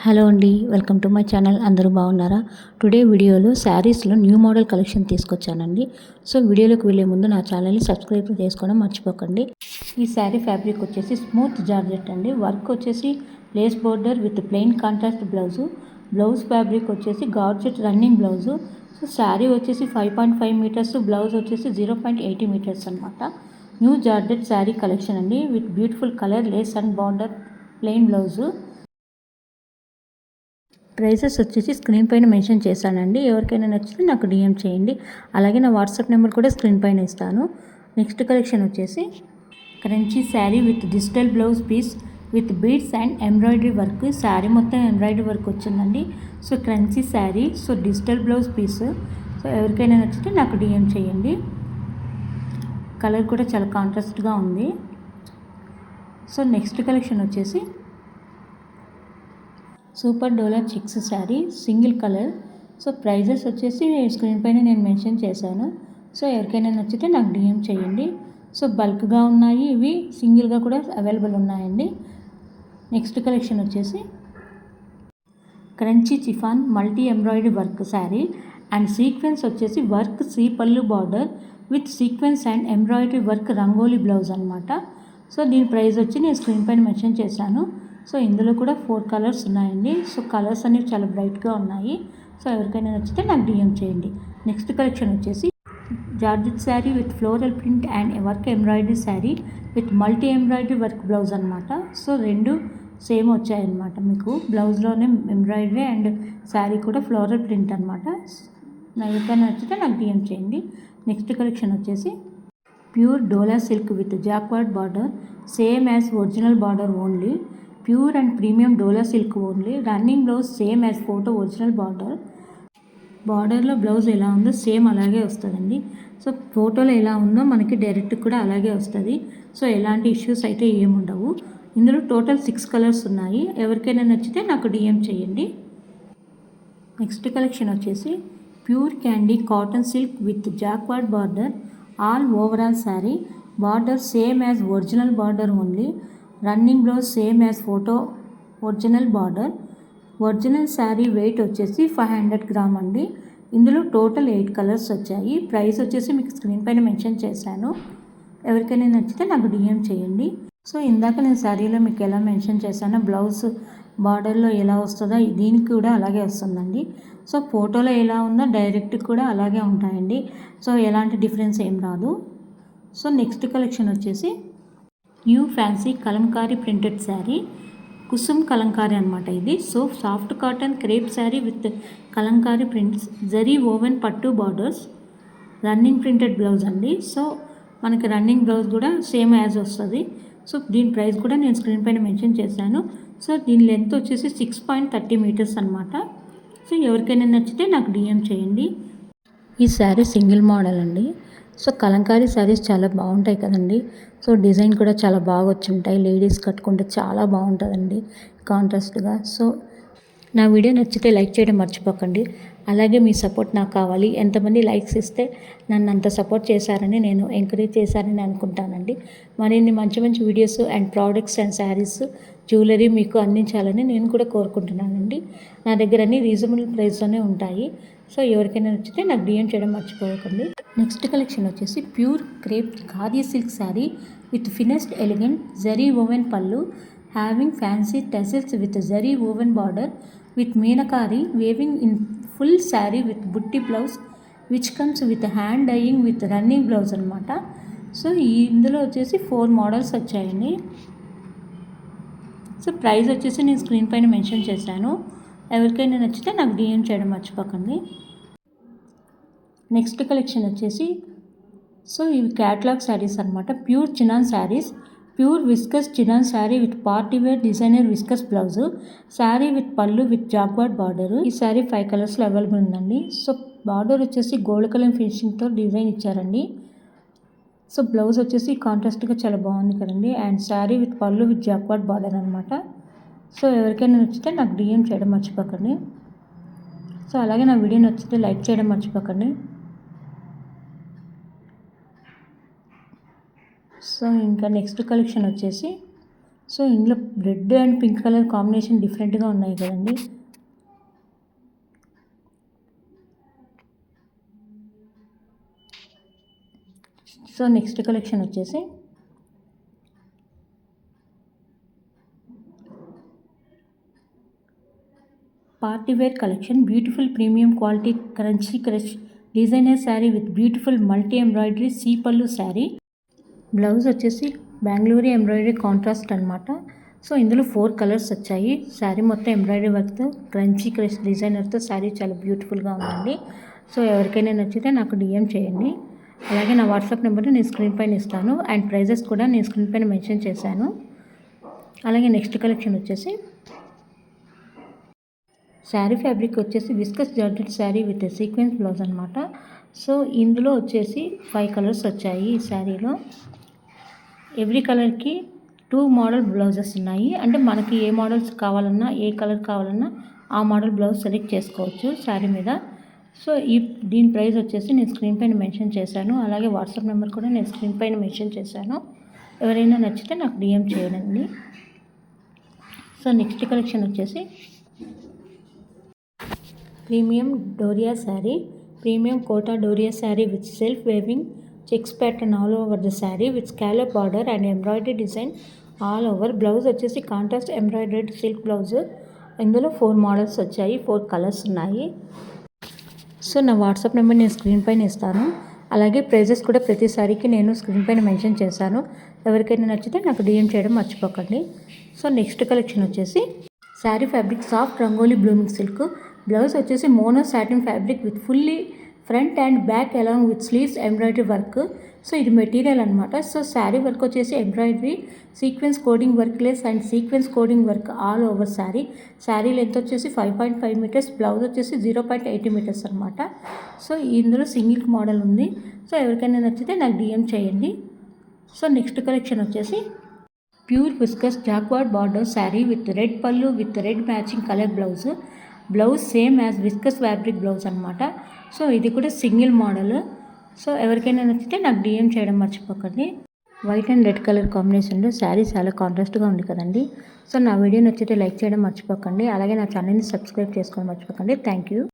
Hello అండి, welcome to my channel. అందరూ బాగున్నారా? టుడే వీడియోలో శారీస్లో న్యూ మోడల్ కలెక్షన్ తీసుకొచ్చానండి. సో వీడియోలోకి వెళ్ళే ముందు నా ఛానల్ని సబ్స్క్రైబ్ చేసుకోవడం మర్చిపోకండి. ఈ శారీ ఫ్యాబ్రిక్ వచ్చేసి స్మూత్ జార్జెట్ అండి. వర్క్ వచ్చేసి lace border with plain contrast blouse fabric వచ్చేసి georgette running blouse. So sari వచ్చేసి 5.5 మీటర్స్, బ్లౌజ్ వచ్చేసి 0.80 మీటర్స్ అనమాట. న్యూ జార్జెట్ శారీ కలెక్షన్ అండి with beautiful colour lace and border plain blouse. Prices వచ్చేసి స్క్రీన్ పైన మెన్షన్ చేశానండి. ఎవరికైనా నచ్చితే నాకు డిఎం చేయండి. అలాగే నా వాట్సాప్ నెంబర్ కూడా స్క్రీన్ పైన ఇస్తాను. నెక్స్ట్ కలెక్షన్ వచ్చేసి crunchy saree with digital blouse piece with beads and embroidery work. Saree మొత్తం ఎంబ్రాయిడరీ వర్క్ వచ్చిందండి. So crunchy saree, so digital blouse piece. So ఎవరికైనా నచ్చితే నాకు డిఎం చేయండి. కలర్ కూడా చాలా కాంట్రాస్ట్గా ఉంది. సో నెక్స్ట్ కలెక్షన్ వచ్చేసి super dola silks sari single colour. So prices వచ్చేసి స్క్రీన్ పైన నేను మెన్షన్ చేశాను. సో ఎవరికైనా నచ్చితే నాకు డిఎం చేయండి. సో బల్క్గా ఉన్నాయి, ఇవి సింగిల్గా కూడా అవైలబుల్ ఉన్నాయండి. నెక్స్ట్ కలెక్షన్ వచ్చేసి crunchy chiffon multi embroidery work sari and sequence వచ్చేసి వర్క్ సీ పళ్ళు border with sequence and embroidery work rangoli blouse అనమాట. సో దీని ప్రైస్ వచ్చి నేను స్క్రీన్ పైన మెన్షన్ చేశాను. సో ఇందులో కూడా 4 కలర్స్ ఉన్నాయండి. సో కలర్స్ అనేవి చాలా బ్రైట్గా ఉన్నాయి. సో ఎవరికైనా నచ్చితే నాకు డిఎం చేయండి. నెక్స్ట్ కలెక్షన్ వచ్చేసి georgette sari with floral print and work embroidery sari with multi embroidery work blouse అనమాట. సో రెండు సేమ్ వచ్చాయన్నమాట. మీకు బ్లౌజ్లోనే ఎంబ్రాయిడరీ అండ్ శారీ కూడా ఫ్లోరల్ ప్రింట్ అనమాట. ఎవరికైనా నచ్చితే నాకు డిఎం చేయండి. నెక్స్ట్ కలెక్షన్ వచ్చేసి pure dola silk with jacquard border same as original border only. Pure and premium dola silk only. Running blouse same as photo original బార్డర్లో బ్లౌజ్ ఎలా ఉందో సేమ్ అలాగే వస్తుందండి. సో ఫోటోలో ఎలా ఉందో మనకి డైరెక్ట్ కూడా అలాగే వస్తుంది. సో ఎలాంటి ఇష్యూస్ అయితే ఏముండవు. ఇందులో టోటల్ 6 కలర్స్ ఉన్నాయి. ఎవరికైనా నచ్చితే నాకు డిఎం చేయండి. నెక్స్ట్ కలెక్షన్ వచ్చేసి pure candy cotton silk with jacquard border all overall sari. Border same as original border only. Running blouse same as photo original border. Original sari weight వచ్చేసి 500 గ్రామ్ అండి. ఇందులో టోటల్ 8 కలర్స్ వచ్చాయి. ప్రైస్ వచ్చేసి మీకు screen పైన mention చేశాను. ఎవరికైనా నచ్చితే నాకు డిఎం చేయండి. సో ఇందాక నేను శారీలో మీకు ఎలా మెన్షన్ చేశానో బ్లౌజ్ బార్డర్లో ఎలా వస్తుందో దీనికి కూడా అలాగే వస్తుందండి. సో ఫోటోలో ఎలా ఉందో డైరెక్ట్ కూడా అలాగే ఉంటాయండి. సో ఎలాంటి డిఫరెన్స్ ఏం రాదు. సో నెక్స్ట్ కలెక్షన్ వచ్చేసి new fancy kalamkari printed saree Kusum kalamkari అనమాట ఇది. So soft cotton crepe saree with kalamkari prints zari woven పట్టు బార్డర్స్ రన్నింగ్ ప్రింటెడ్ బ్లౌజ్ అండి. సో మనకి రన్నింగ్ బ్లౌజ్ కూడా సేమ్ యాజ్ వస్తుంది. సో దీని ప్రైస్ కూడా నేను స్క్రీన్ పైన మెన్షన్ చేశాను. సో దీని లెంత్ వచ్చేసి 6.30 మీటర్స్ అనమాట. సో ఎవరికైనా నచ్చితే నాకు డిఎం చేయండి. ఈ శారీ సింగిల్ మోడల్ అండి. సో కలంకారీ శారీస్ చాలా బాగుంటాయి కదండి. సో డిజైన్ కూడా చాలా బాగా వచ్చి ఉంటాయి. లేడీస్ కట్టుకుంటే చాలా బాగుంటుందండి కాంట్రాస్ట్గా. సో నా వీడియో నచ్చితే లైక్ చేయడం మర్చిపోకండి. అలాగే మీ సపోర్ట్ నాకు కావాలి. ఎంతమంది లైక్స్ ఇస్తే నన్ను అంత సపోర్ట్ చేశారని నేను ఎంకరేజ్ చేశారని అనుకుంటానండి. మరిన్ని మంచి మంచి videos and products and saris jewellery మీకు అందించాలని నేను కూడా కోరుకుంటున్నానండి. నా దగ్గర అన్ని రీజనబుల్ ప్రైస్లోనే ఉంటాయి. సో ఎవరికైనా నచ్చితే నాకు డిఎం చేయడం మర్చిపోకండి. నెక్స్ట్ కలెక్షన్ వచ్చేసి pure crepe khadi silk sari with finished elegant zari woven pallu having fancy tassels with zari woven border with meenakari weaving in full sari with butti blouse which comes with hand dyeing with running blouse అనమాట. So ఇందులో వచ్చేసి 4 models వచ్చాయండి. So price వచ్చేసి నేను screen పైన mention చేశాను. ఎవరికైనా నచ్చితే నాకు డిఎం చేయడం మర్చిపోకండి. నెక్స్ట్ కలెక్షన్ వచ్చేసి సో ఇవి క్యాటలాగ్ శారీస్ అనమాట. Pure chinon sarees pure viscose chinon saree with party wear designer viscose blouse saree with pallu with jacquard border. ఈ శారీ 5 కలర్స్లో అవైలబుల్ ఉందండి. సో బార్డర్ వచ్చేసి గోల్డ్ కలర్ ఫినిషింగ్తో డిజైన్ ఇచ్చారండి. సో బ్లౌజ్ వచ్చేసి కాంట్రాస్ట్గా చాలా బాగుంది కదండి. And saree with pallu with jacquard border అనమాట. సో ఎవరికైనా నచ్చితే నాకు డిఎం చేయడం మర్చిపోకండి. సో అలాగే నా వీడియో నచ్చితే లైక్ చేయడం మర్చిపోకండి. సో ఇంకా నెక్స్ట్ కలెక్షన్ వచ్చేసి సో ఇందులో red and pink colour combination డిఫరెంట్గా ఉన్నాయి కదండి. సో నెక్స్ట్ కలెక్షన్ వచ్చేసి party wear collection. Beautiful premium quality crunchy crush designer saree with beautiful multi embroidery సీ పళ్ళు శారీ. బ్లౌజ్ వచ్చేసి బెంగళూరు ఎంబ్రాయిడరీ కాంట్రాస్ట్ అనమాట. సో ఇందులో 4 కలర్స్ వచ్చాయి. శారీ మొత్తం ఎంబ్రాయిడరీ వర్క్తో క్రంచీ క్రష్ డిజైనర్తో శారీ చాలా బ్యూటిఫుల్గా ఉందండి. సో ఎవరికైనా నచ్చితే నాకు DM చేయండి. అలాగే నా వాట్సాప్ నెంబర్ నేను స్క్రీన్ పైన ఇస్తాను అండ్ ప్రైజెస్ కూడా నేను స్క్రీన్ పైన మెన్షన్ చేశాను. అలాగే నెక్స్ట్ కలెక్షన్ వచ్చేసి శారీ ఫ్యాబ్రిక్ వచ్చేసి viscous georgette sari with sequence blouse అనమాట. సో ఇందులో వచ్చేసి 5 కలర్స్ వచ్చాయి ఈ శారీలో. ఎవ్రీ కలర్కి 2 మోడల్ బ్లౌజెస్ ఉన్నాయి. అంటే మనకి ఏ మోడల్స్ కావాలన్నా ఏ కలర్ కావాలన్నా ఆ మోడల్ బ్లౌజ్ సెలెక్ట్ చేసుకోవచ్చు శారీ మీద. సో దీని ప్రైస్ వచ్చేసి నేను స్క్రీన్ పైన మెన్షన్ చేశాను. అలాగే వాట్సాప్ నెంబర్ కూడా నేను స్క్రీన్ పైన మెన్షన్ చేశాను. ఎవరైనా నచ్చితే నాకు DM చేయండి. సో నెక్స్ట్ కలెక్షన్ వచ్చేసి premium doria saree, premium kota doria saree with self weaving checks pattern all over the saree with scallop border and embroidery design all over. Blouse వచ్చేసి కాంట్రాస్ట్ ఎంబ్రాయిడరీ సిల్క్ బ్లౌజ్. ఇందులో 4 మోడల్స్ వచ్చాయి, 4 కలర్స్ ఉన్నాయి. సో నా వాట్సాప్ నెంబర్ నేను screen పైన ఇస్తాను. అలాగే ప్రైజెస్ కూడా ప్రతి సారీకి నేను స్క్రీన్ పైన మెన్షన్ చేశాను. ఎవరికైనా నచ్చితే నాకు DM చేయడం మర్చిపోకండి. సో నెక్స్ట్ కలెక్షన్ వచ్చేసి sari fabric soft rangoli blooming silk. Blouse వచ్చేసి mono satin fabric with fully front and back along with sleeves embroidery work. So ఇది మెటీరియల్ అనమాట. సో శారీ వర్క్ వచ్చేసి embroidery sequence cording work lace and sequence cording work all over sari. Sari length వచ్చేసి 5.5 metres, blouse వచ్చేసి 0.80 metres అనమాట. So ఇందులో single model ఉంది. So ఎవరికైనా నచ్చితే నాకు DM చేయండి. సో నెక్స్ట్ కలెక్షన్ వచ్చేసి pure viscose jacquard border sari with red pallu with red matching colour blouse. Blouse same as viscose fabric blouse అనమాట. సో ఇది కూడా సింగిల్ మోడల్. సో ఎవరికైనా నచ్చితే నాకు DM చేయడం మర్చిపోకండి. వైట్ అండ్ రెడ్ కలర్ కాంబినేషన్లో శారీ చాలా కాంట్రాస్ట్గా ఉంది కదండి. సో నా వీడియో నచ్చితే లైక్ చేయడం మర్చిపోకండి. అలాగే నా ఛానల్ని సబ్స్క్రైబ్ చేసుకోవడం మర్చిపోకండి. Thank you.